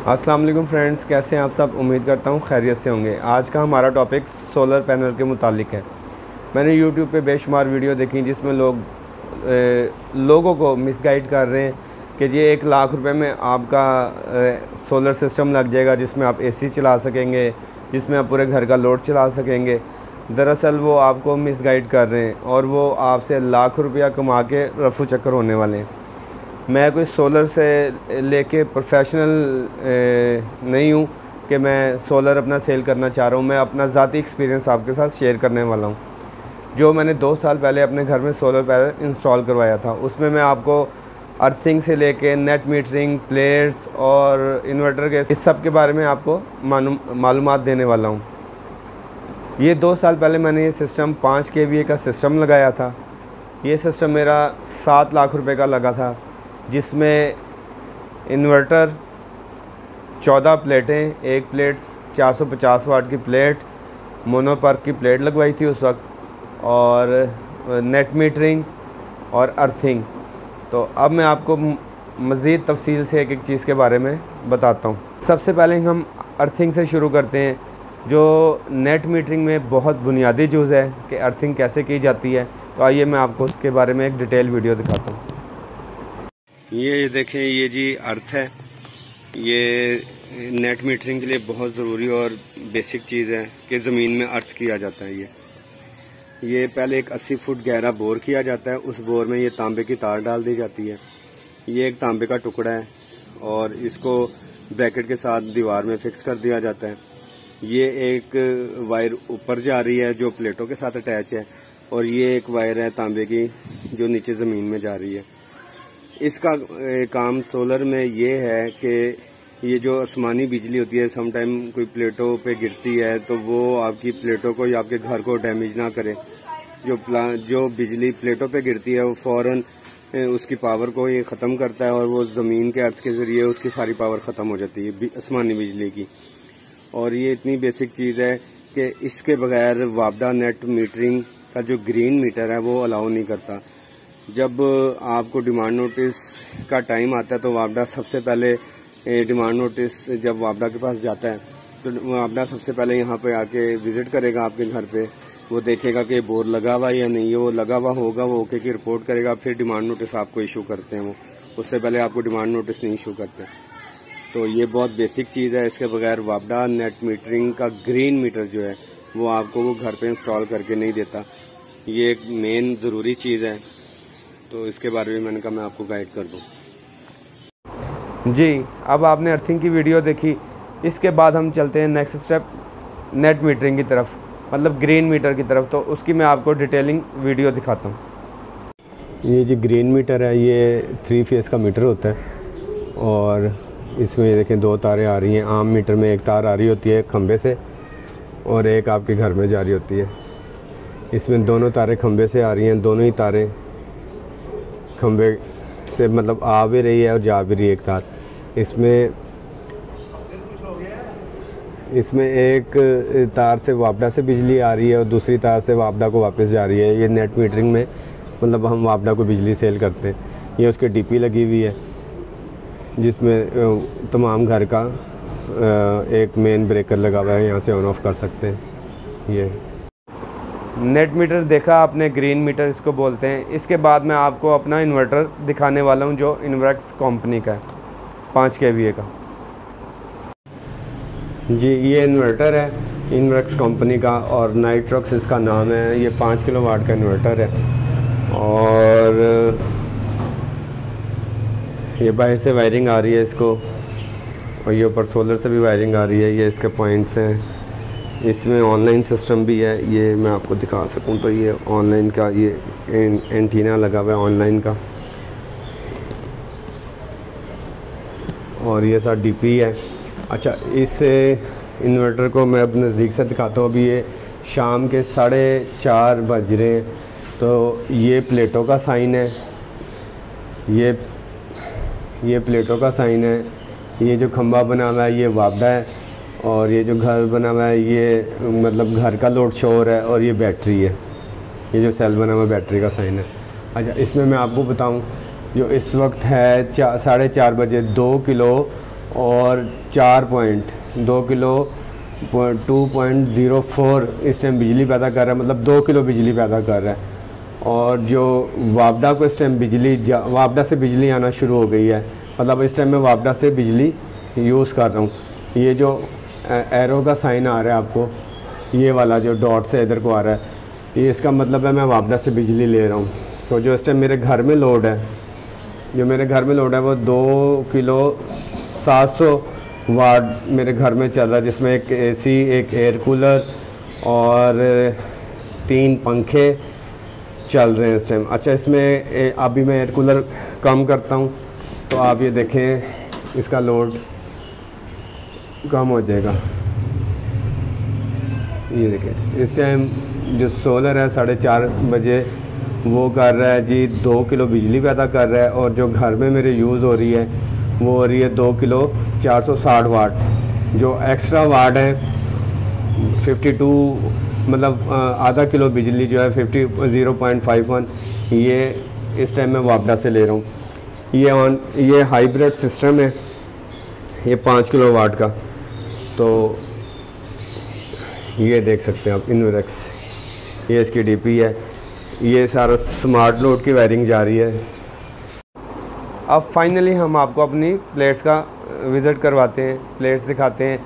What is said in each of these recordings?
अस्सलाम वालेकुम फ्रेंड्स, कैसे हैं आप सब। उम्मीद करता हूँ खैरियत से होंगे। आज का हमारा टॉपिक सोलर पैनल के मुतालिक है। मैंने यूट्यूब पे बेशुमार वीडियो देखी जिसमें लोगों को मिसगाइड कर रहे हैं कि जी 1 लाख रुपए में आपका सोलर सिस्टम लग जाएगा, जिसमें आप एसी चला सकेंगे, जिसमें आप पूरे घर का लोड चला सकेंगे। दरअसल वो आपको मिसगाइड कर रहे हैं और वो आपसे लाख रुपया कमा के रफू चक्कर होने वाले हैं। मैं कोई सोलर से लेके प्रोफेशनल नहीं हूँ कि मैं सोलर अपना सेल करना चाह रहा हूँ। मैं अपना ज़ाती एक्सपीरियंस आपके साथ शेयर करने वाला हूँ। जो मैंने 2 साल पहले अपने घर में सोलर पैनल इंस्टॉल करवाया था, उसमें मैं आपको अर्थिंग से लेके नेट मीटरिंग, प्लेट्स और इन्वर्टर के इस सब के बारे में आपको मालूमात देने वाला हूँ। ये 2 साल पहले मैंने ये सिस्टम 5 kVA का सिस्टम लगाया था। ये सिस्टम मेरा 7 लाख रुपए का लगा था, जिसमें इन्वर्टर, 14 प्लेटें, एक प्लेट 450 वाट की प्लेट, मोनोपर्क की प्लेट लगवाई थी उस वक्त, और नेट मीटरिंग और अर्थिंग। तो अब मैं आपको मज़ीद तफसील से एक एक चीज़ के बारे में बताता हूँ। सबसे पहले हम अर्थिंग से शुरू करते हैं, जो नेट मीटरिंग में बहुत बुनियादी चीज़ है कि अर्थिंग कैसे की जाती है। तो आइए मैं आपको उसके बारे में एक डिटेल वीडियो दिखाता हूँ। ये देखें, ये जी अर्थ है। ये नेट मीटरिंग के लिए बहुत ज़रूरी और बेसिक चीज़ है कि ज़मीन में अर्थ किया जाता है। ये पहले एक 80 फुट गहरा बोर किया जाता है। उस बोर में ये तांबे की तार डाल दी जाती है। ये एक तांबे का टुकड़ा है और इसको ब्रैकेट के साथ दीवार में फिक्स कर दिया जाता है। ये एक वायर ऊपर जा रही है जो प्लेटों के साथ अटैच है, और ये एक वायर है तांबे की जो नीचे ज़मीन में जा रही है। इसका काम सोलर में ये है कि ये जो आसमानी बिजली होती है, सम टाइम कोई प्लेटों पे गिरती है तो वो आपकी प्लेटों को या आपके घर को डैमेज ना करे। जो बिजली प्लेटों पे गिरती है वो फौरन उसकी पावर को ये ख़त्म करता है और वो ज़मीन के अर्थ के ज़रिए उसकी सारी पावर ख़त्म हो जाती है आसमानी बिजली की। और ये इतनी बेसिक चीज़ है कि इसके बगैर वापडा नेट मीटरिंग का जो ग्रीन मीटर है वो अलाउ नहीं करता। जब आपको डिमांड नोटिस का टाइम आता है तो वापडा सबसे पहले डिमांड नोटिस जब वापडा के पास जाता है तो वापडा सबसे पहले यहाँ पे आके विजिट करेगा आपके घर पे। वो देखेगा कि बोर लगा हुआ या नहीं है। वो लगा हुआ होगा, वो ओके की रिपोर्ट करेगा, फिर डिमांड नोटिस आपको इशू करते हैं। वो उससे पहले आपको डिमांड नोटिस नहीं इशू करते। तो ये बहुत बेसिक चीज़ है। इसके बगैर वापडा नेट मीटरिंग का ग्रीन मीटर जो है वो आपको वो घर पे इंस्टॉल करके नहीं देता। ये एक मेन ज़रूरी चीज़ है, तो इसके बारे में मैंने कहा मैं आपको गाइड कर दूं। जी, अब आपने अर्थिंग की वीडियो देखी। इसके बाद हम चलते हैं नेक्स्ट स्टेप नेट मीटरिंग की तरफ, मतलब ग्रीन मीटर की तरफ। तो उसकी मैं आपको डिटेलिंग वीडियो दिखाता हूँ। ये जी ग्रीन मीटर है, ये 3 फेज़ का मीटर होता है और इसमें देखें 2 तारें आ रही हैं। आम मीटर में एक तार आ रही होती है खंबे से और एक आपके घर में जा रही होती है। इसमें दोनों तारें खंबे से आ रही हैं। दोनों ही तारें खंबे से मतलब आ भी रही है और जा भी रही है एक तार। इसमें एक तार से वापडा से बिजली आ रही है और दूसरी तार से वापडा को वापस जा रही है। ये नेट मीटरिंग में मतलब हम वापडा को बिजली सेल करते हैं। ये उसके डीपी लगी हुई है जिसमें तमाम घर का एक मेन ब्रेकर लगा हुआ है, यहाँ से ऑन ऑफ कर सकते हैं। ये नेट मीटर देखा आपने, ग्रीन मीटर इसको बोलते हैं। इसके बाद मैं आपको अपना इन्वर्टर दिखाने वाला हूँ जो इन्वर्क्स कंपनी का है, 5 kVA का। जी ये इन्वर्टर है इन्वर्क्स कंपनी का और नाइट्रॉक्स इसका नाम है। ये 5 किलोवाट का इन्वर्टर है और ये बाहर से वायरिंग आ रही है इसको, और ये ऊपर सोलर से भी वायरिंग आ रही है। ये इसके पॉइंट्स हैं। इसमें ऑनलाइन सिस्टम भी है, ये मैं आपको दिखा सकूं तो ये ऑनलाइन का ये एंटीना लगा हुआ है ऑनलाइन का, और ये सारा डीपी है। अच्छा, इस इन्वर्टर को मैं अब नज़दीक से दिखाता हूँ। अभी ये शाम के 4:30 बज रहे हैं। तो ये प्लेटों का साइन है, ये प्लेटों का साइन है। ये जो खंबा बना हुआ है ये वापडा है, और ये जो घर बना हुआ है ये मतलब घर का लोड शो हो रहा है, और ये बैटरी है। ये जो सेल बना हुआ है बैटरी का साइन है। अच्छा, इसमें मैं आपको बताऊं जो इस वक्त है 4:30 बजे 2 किलो और 4.2 किलो 2.04 इस टाइम बिजली पैदा कर रहा है, मतलब 2 किलो बिजली पैदा कर रहा है। और जो वापडा को इस टाइम वापडा से बिजली आना शुरू हो गई है, मतलब इस टाइम मैं वापडा से बिजली यूज़ कर रहा हूँ। ये जो एरो का साइन आ रहा है आपको, ये वाला जो डॉट से इधर को आ रहा है, ये इसका मतलब है मैं वापडा से बिजली ले रहा हूँ। तो जो इस टाइम मेरे घर में लोड है, वो 2 किलो 700 वाट मेरे घर में चल रहा है, जिसमें एक एसी, एक एयर कूलर और 3 पंखे चल रहे हैं इस टाइम। अच्छा, इसमें अभी मैं एयर कूलर कम करता हूँ तो आप ये देखें इसका लोड कम हो जाएगा। ये देखें इस टाइम जो सोलर है 4:30 बजे वो कर रहा है जी 2 किलो बिजली पैदा कर रहा है, और जो घर में मेरे यूज़ हो रही है वो हो रही है 2 किलो 460 वाट। जो एक्स्ट्रा वाट है 52, मतलब आधा किलो बिजली जो है 0.51, ये इस टाइम मैं वापडा से ले रहा हूँ। ये हाइब्रिड सिस्टम है, ये 5 किलो वाट का। तो ये देख सकते हैं आप इन्वेरेक्स, ये इसकी डीपी है। ये सारा स्मार्ट लोड की वायरिंग जा रही है। अब फाइनली हम आपको अपनी प्लेट्स का विज़िट करवाते हैं, प्लेट्स दिखाते हैं।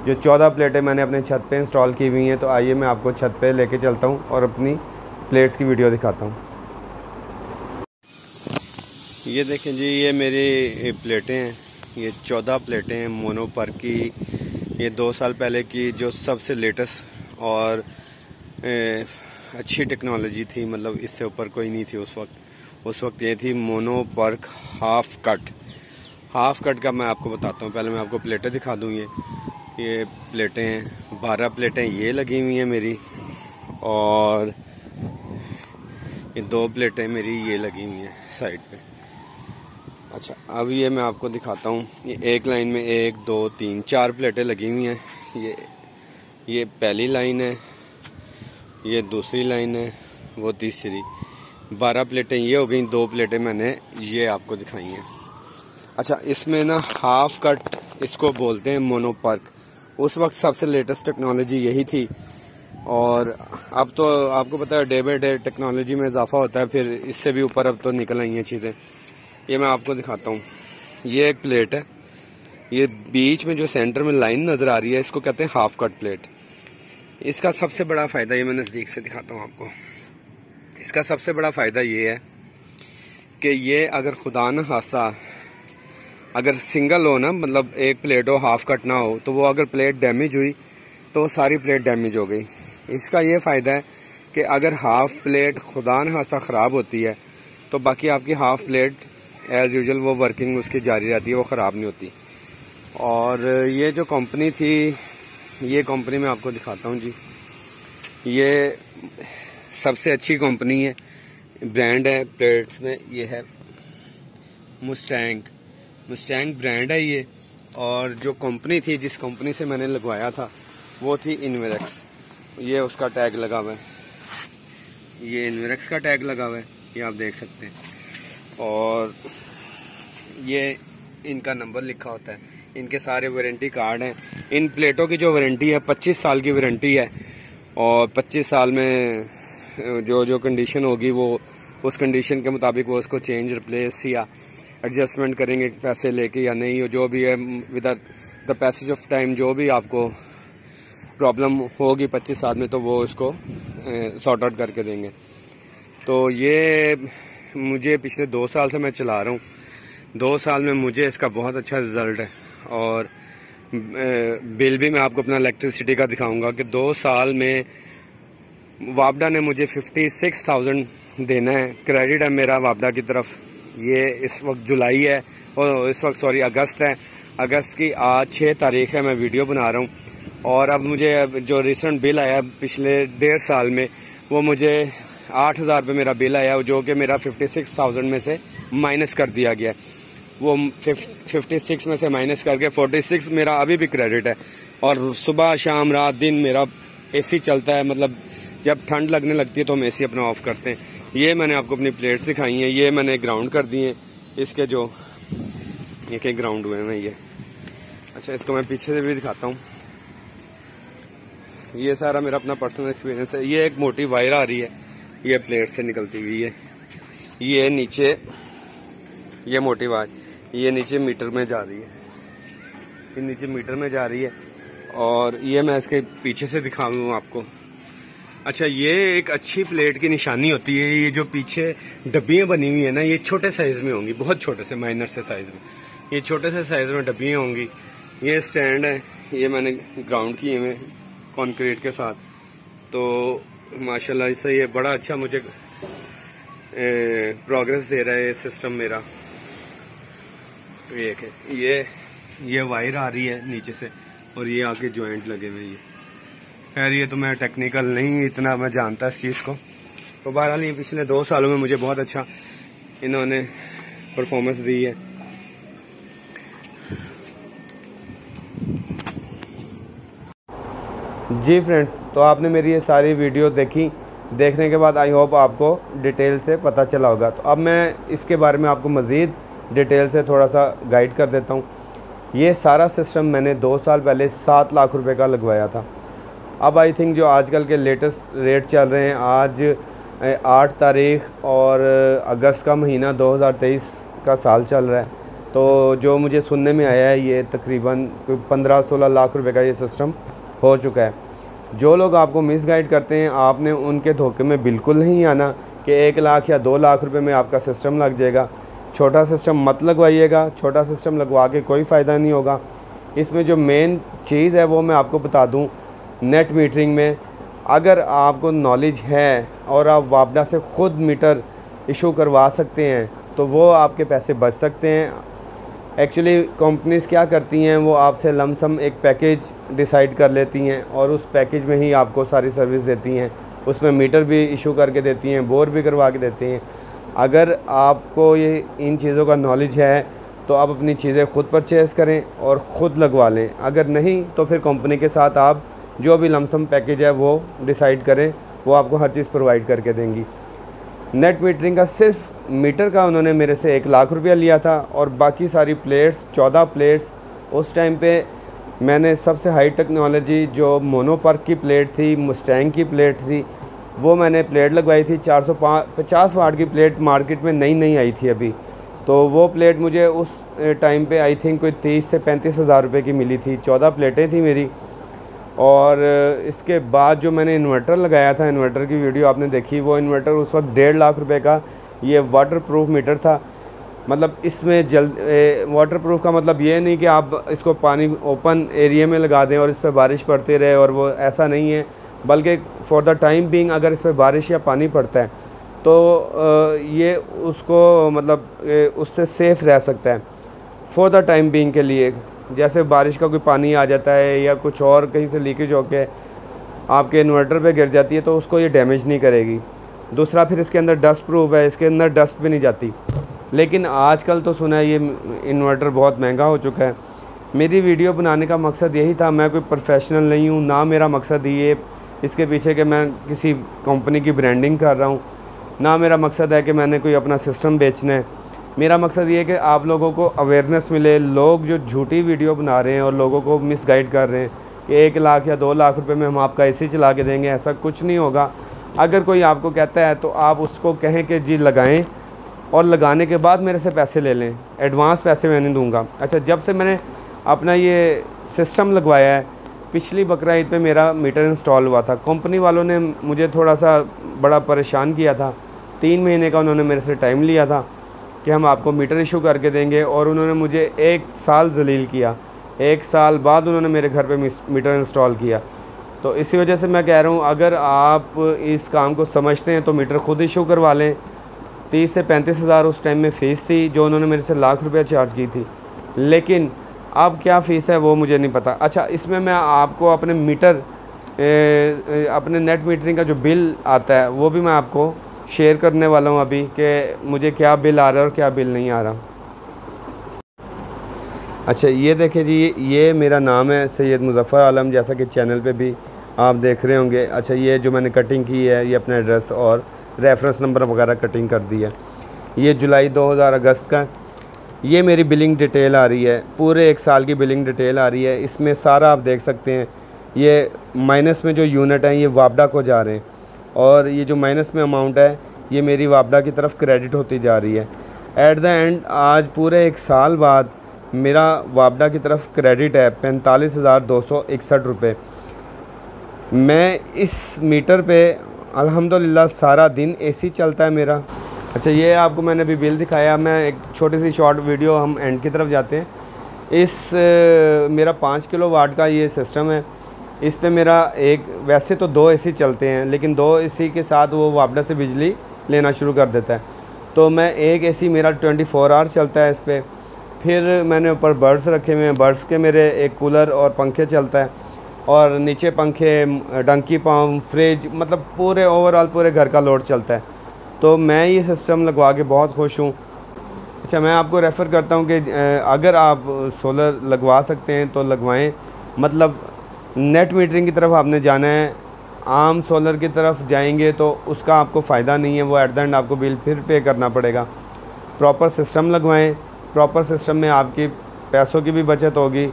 जो 14 प्लेटें मैंने अपने छत पे इंस्टॉल की हुई हैं। तो आइए मैं आपको छत पे लेके चलता हूँ और अपनी प्लेट्स की वीडियो दिखाता हूँ। ये देखें जी, ये मेरी प्लेटें हैं, ये 14 प्लेटें हैं मोनोपर की। ये 2 साल पहले की जो सबसे लेटेस्ट और अच्छी टेक्नोलॉजी थी, मतलब इससे ऊपर कोई नहीं थी उस वक्त ये थी मोनोपर्क हाफ कट का मैं आपको बताता हूँ। पहले मैं आपको प्लेटें दिखा दूँ। ये प्लेटें हैं, 12 प्लेटें ये लगी हुई हैं मेरी, और ये 2 प्लेटें मेरी ये लगी हुई हैं साइड पे। अच्छा, अब ये मैं आपको दिखाता हूँ। ये एक लाइन में 1 2 3 4 प्लेटें लगी हुई हैं। ये पहली लाइन है, ये दूसरी लाइन है, वो तीसरी। 12 प्लेटें ये हो गई, 2 प्लेटें मैंने ये आपको दिखाई हैं। अच्छा, इसमें ना हाफ कट इसको बोलते हैं मोनोपर्क। उस वक्त सबसे लेटेस्ट टेक्नोलॉजी यही थी, और अब तो आपको पता है डे बाई डे टेक्नोलॉजी में इजाफा होता है, फिर इससे भी ऊपर अब तो निकल आई हैं चीज़ें। ये मैं आपको दिखाता हूँ। ये एक प्लेट है, ये बीच में जो सेंटर में लाइन नज़र आ रही है इसको कहते हैं हाफ कट प्लेट। इसका सबसे बड़ा फ़ायदा, ये मैं नज़दीक से दिखाता हूँ आपको। इसका सबसे बड़ा फ़ायदा ये है कि ये अगर खुदा न खास्ता अगर सिंगल हो ना, मतलब एक प्लेट हो हाफ कट ना हो, तो वो अगर प्लेट डैमेज हुई तो वो सारी प्लेट डैमेज हो गई। इसका ये फ़ायदा है कि अगर हाफ प्लेट खुदा न खास्ता ख़राब होती है तो बाकी आपकी हाफ प्लेट एज़ यूजुअल वो वर्किंग उसकी जारी रहती है, वो ख़राब नहीं होती। और ये जो कंपनी थी, ये कंपनी मैं आपको दिखाता हूँ जी। ये सबसे अच्छी कंपनी है, ब्रांड है प्लेट्स में, ये है मुस्टैंग ब्रांड है ये। और जो कंपनी थी, जिस कंपनी से मैंने लगवाया था, वो थी इन्वेरेक्स। ये उसका टैग लगा हुआ है, ये इन्वेरेक्स का टैग लगा हुआ है, ये आप देख सकते हैं। और ये इनका नंबर लिखा होता है, इनके सारे वारंटी कार्ड हैं। इन प्लेटों की जो वारंटी है 25 साल की वारंटी है, और 25 साल में जो कंडीशन होगी वो उस कंडीशन के मुताबिक वो उसको चेंज, रिप्लेस या एडजस्टमेंट करेंगे पैसे लेके या नहीं, हो जो भी है with the passage of time जो भी आपको प्रॉब्लम होगी 25 साल में, तो वो उसको सॉर्ट आउट करके देंगे। तो ये मुझे पिछले 2 साल से मैं चला रहा हूँ। 2 साल में मुझे इसका बहुत अच्छा रिजल्ट है। और बिल भी मैं आपको अपना इलेक्ट्रिसिटी का दिखाऊंगा कि 2 साल में वापडा ने मुझे 56,000 देना है। क्रेडिट है मेरा वापडा की तरफ। ये इस वक्त जुलाई है, और इस वक्त अगस्त है। अगस्त की आज 6 तारीख है, मैं वीडियो बना रहा हूँ। और अब मुझे जो रिसेंट बिल आया पिछले 1.5 साल में, वो मुझे 8,000 रुपये मेरा बिल आया, जो कि मेरा 56,000 में से माइनस कर दिया गया। वो 56 में से माइनस करके 46 मेरा अभी भी क्रेडिट है। और सुबह शाम रात दिन मेरा एसी चलता है, मतलब जब ठंड लगने लगती है तो हम एसी अपना ऑफ करते हैं। ये मैंने आपको अपनी प्लेट्स दिखाई हैं, ये मैंने ग्राउंड कर दी हैं। इसके जो एक ग्राउंड हुए हैं, अच्छा, इसको मैं पीछे से भी दिखाता हूँ। ये सारा मेरा अपना पर्सनल एक्सपीरियंस है। ये एक मोटी वायर आ रही है, ये प्लेट से निकलती हुई है। ये नीचे, ये मोटी वायर, ये नीचे मीटर में जा रही है, ये नीचे मीटर में जा रही है। और ये मैं इसके पीछे से दिखाऊँ आपको। अच्छा, ये एक अच्छी प्लेट की निशानी होती है। ये जो पीछे डब्बियाँ बनी हुई है ना, ये छोटे साइज में होंगी, बहुत छोटे से, माइनर से साइज में। ये छोटे से साइज में डब्बियाँ होंगी। ये स्टैंड है, ये मैंने ग्राउंड किए हुए कंक्रीट के साथ। तो माशाल्लाह इससे ये बड़ा अच्छा मुझे प्रोग्रेस दे रहा है ये सिस्टम मेरा। ये वायर आ रही है नीचे से, और ये आके जॉइंट लगे हुए। ये खैर, ये तो मैं टेक्निकल नहीं इतना मैं जानता इस चीज़ को। तो बहरहाल ये पिछले 2 सालों में मुझे बहुत अच्छा इन्होंने परफॉर्मेंस दी है। जी फ्रेंड्स, तो आपने मेरी ये सारी वीडियो देखी। देखने के बाद आई होप आपको डिटेल से पता चला होगा। तो अब मैं इसके बारे में आपको मज़ीद डिटेल से थोड़ा सा गाइड कर देता हूँ। ये सारा सिस्टम मैंने 2 साल पहले 7 लाख रुपए का लगवाया था। अब आई थिंक जो आजकल के लेटेस्ट रेट चल रहे हैं, आज 8 तारीख और अगस्त का महीना 2023 का साल चल रहा है। तो जो मुझे सुनने में आया है, ये तकरीबन 15-16 लाख रुपए का ये सिस्टम हो चुका है। जो लोग आपको मिसगाइड करते हैं, आपने उनके धोखे में बिल्कुल नहीं आना कि 1 लाख या 2 लाख रुपए में आपका सिस्टम लग जाएगा। छोटा सिस्टम मत लगवाइएगा। छोटा सिस्टम लगवा के कोई फ़ायदा नहीं होगा। इसमें जो मेन चीज़ है वो मैं आपको बता दूं, नेट मीटरिंग में अगर आपको नॉलेज है और आप वापडा से ख़ुद मीटर इशू करवा सकते हैं तो वो आपके पैसे बच सकते हैं। एक्चुअली कंपनीज़ क्या करती हैं, वो आपसे लमसम एक पैकेज डिसाइड कर लेती हैं और उस पैकेज में ही आपको सारी सर्विस देती हैं। उसमें मीटर भी इशू करके देती हैं, बोर भी करवा के देती हैं। अगर आपको ये इन चीज़ों का नॉलेज है तो आप अपनी चीज़ें ख़ुद परचेज़ करें और ख़ुद लगवा लें। अगर नहीं तो फिर कंपनी के साथ आप जो भी लमसम पैकेज है वो डिसाइड करें, वो आपको हर चीज़ प्रोवाइड करके देंगी। नेट मीटरिंग का सिर्फ मीटर का उन्होंने मेरे से 1 लाख रुपया लिया था और बाकी सारी प्लेट्स 14 प्लेट्स उस टाइम पे मैंने सबसे हाई टेक्नोलॉजी जो मोनोपर्क की प्लेट थी, मुस्टैंग की प्लेट थी, वो मैंने प्लेट लगवाई थी। 450 वाट की प्लेट मार्केट में नई आई थी अभी। तो वो प्लेट मुझे उस टाइम पे आई थिंक कोई 30 से 35 हज़ार रुपये की मिली थी। 14 प्लेटें थी मेरी। और इसके बाद जो मैंने इन्वर्टर लगाया था, इन्वर्टर की वीडियो आपने देखी, वो इन्वर्टर उस वक्त 1.5 लाख रुपए का ये वाटरप्रूफ मीटर था। मतलब इसमें वाटरप्रूफ का मतलब ये नहीं कि आप इसको पानी ओपन एरिया में लगा दें और इस पर बारिश पड़ती रहे, और वो ऐसा नहीं है, बल्कि फ़ॉर द टाइम बीइंग अगर इस पर बारिश या पानी पड़ता है तो ये उसको मतलब उससे सेफ़ रह सकता है फ़ॉर द टाइम बीइंग के लिए। जैसे बारिश का कोई पानी आ जाता है या कुछ और कहीं से लीकेज होकर आपके इन्वर्टर पे गिर जाती है तो उसको ये डैमेज नहीं करेगी। दूसरा, फिर इसके अंदर डस्ट प्रूफ है, इसके अंदर डस्ट भी नहीं जाती। लेकिन आजकल तो सुना है ये इन्वर्टर बहुत महंगा हो चुका है। मेरी वीडियो बनाने का मकसद यही था, मैं कोई प्रोफेशनल नहीं हूँ, ना मेरा मकसद ये इसके पीछे कि मैं किसी कंपनी की ब्रांडिंग कर रहा हूँ, ना मेरा मकसद है कि मैंने कोई अपना सिस्टम बेचना है। मेरा मकसद ये है कि आप लोगों को अवेयरनेस मिले। लोग जो झूठी वीडियो बना रहे हैं और लोगों को मिसगाइड कर रहे हैं कि 1 लाख या 2 लाख रुपए में हम आपका एसी चला के देंगे, ऐसा कुछ नहीं होगा। अगर कोई आपको कहता है तो आप उसको कहें कि जी लगाएं, और लगाने के बाद मेरे से पैसे ले लें, एडवांस पैसे मैं नहीं दूँगा। अच्छा, जब से मैंने अपना ये सिस्टम लगवाया है, पिछली बकरा ईद पे मेरा मीटर इंस्टॉल हुआ था। कंपनी वालों ने मुझे थोड़ा सा बड़ा परेशान किया था। 3 महीने का उन्होंने मेरे से टाइम लिया था कि हम आपको मीटर इशू करके देंगे, और उन्होंने मुझे 1 साल जलील किया। 1 साल बाद उन्होंने मेरे घर पे मीटर इंस्टॉल किया। तो इसी वजह से मैं कह रहा हूँ, अगर आप इस काम को समझते हैं तो मीटर खुद इशू करवा लें। 30 से 35 हज़ार उस टाइम में फ़ीस थी जो उन्होंने मेरे से लाख रुपया चार्ज की थी, लेकिन अब क्या फ़ीस है वो मुझे नहीं पता। अच्छा, इसमें मैं आपको अपने मीटर अपने नेट मीटरिंग का जो बिल आता है वो भी मैं आपको शेयर करने वाला हूँ अभी, कि मुझे क्या बिल आ रहा है और क्या बिल नहीं आ रहा। अच्छा, ये देखें जी, ये मेरा नाम है सैयद मुज़फ़्फ़र आलम, जैसा कि चैनल पे भी आप देख रहे होंगे। अच्छा, ये जो मैंने कटिंग की है, ये अपना एड्रेस और रेफरेंस नंबर वगैरह कटिंग कर दी है। ये जुलाई 2000 अगस्त का ये मेरी बिलिंग डिटेल आ रही है, पूरे 1 साल की बिलिंग डिटेल आ रही है। इसमें सारा आप देख सकते हैं, ये माइनस में जो यूनिट हैं ये वापडा को जा रहे हैं, और ये जो माइनस में अमाउंट है ये मेरी वापडा की तरफ क्रेडिट होती जा रही है। एट द एंड आज पूरे 1 साल बाद मेरा वापडा की तरफ क्रेडिट है 45,261 रुपये। मैं इस मीटर पे अल्हम्दुलिल्लाह सारा दिन एसी चलता है मेरा। अच्छा, ये आपको मैंने अभी बिल दिखाया। मैं एक छोटी सी शॉर्ट वीडियो, हम एंड की तरफ जाते हैं। मेरा 5 किलोवाट का ये सिस्टम है। इस पे मेरा वैसे तो 2 एसी चलते हैं, लेकिन 2 एसी के साथ वो वापडा से बिजली लेना शुरू कर देता है। तो मैं एक एसी मेरा 24 आवर चलता है इस पर। फिर मैंने ऊपर बर्ड्स रखे हुए हैं, बर्ड्स के मेरे एक कूलर और पंखे चलता है, और नीचे पंखे, डंकी पंप, फ्रिज, मतलब पूरे ओवरऑल पूरे घर का लोड चलता है। तो मैं ये सिस्टम लगवा के बहुत खुश हूँ। अच्छा, मैं आपको रेफ़र करता हूँ कि अगर आप सोलर लगवा सकते हैं तो लगवाएं। मतलब नेट मीटरिंग की तरफ आपने जाना है, आम सोलर की तरफ जाएंगे तो उसका आपको फ़ायदा नहीं है, वो एट द एंड आपको बिल फिर पे करना पड़ेगा। प्रॉपर सिस्टम लगवाएं, प्रॉपर सिस्टम में आपकी पैसों की भी बचत होगी।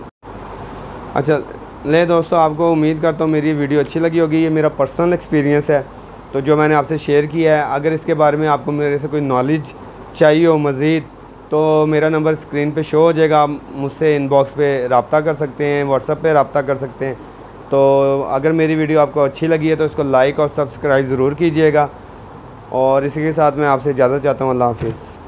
अच्छा ले दोस्तों, आपको उम्मीद करता हूँ मेरी वीडियो अच्छी लगी होगी। ये मेरा पर्सनल एक्सपीरियंस है तो जो मैंने आपसे शेयर किया है। अगर इसके बारे में आपको मेरे से कोई नॉलेज चाहिए हो मज़ीद, तो मेरा नंबर स्क्रीन पे शो हो जाएगा। आप मुझसे इनबॉक्स पे रब्ता कर सकते हैं, व्हाट्सएप पे रब्ता कर सकते हैं। तो अगर मेरी वीडियो आपको अच्छी लगी है तो इसको लाइक और सब्सक्राइब ज़रूर कीजिएगा। और इसी के साथ मैं आपसे इजाज़त चाहता हूँ। अल्लाह हाफ़िज़।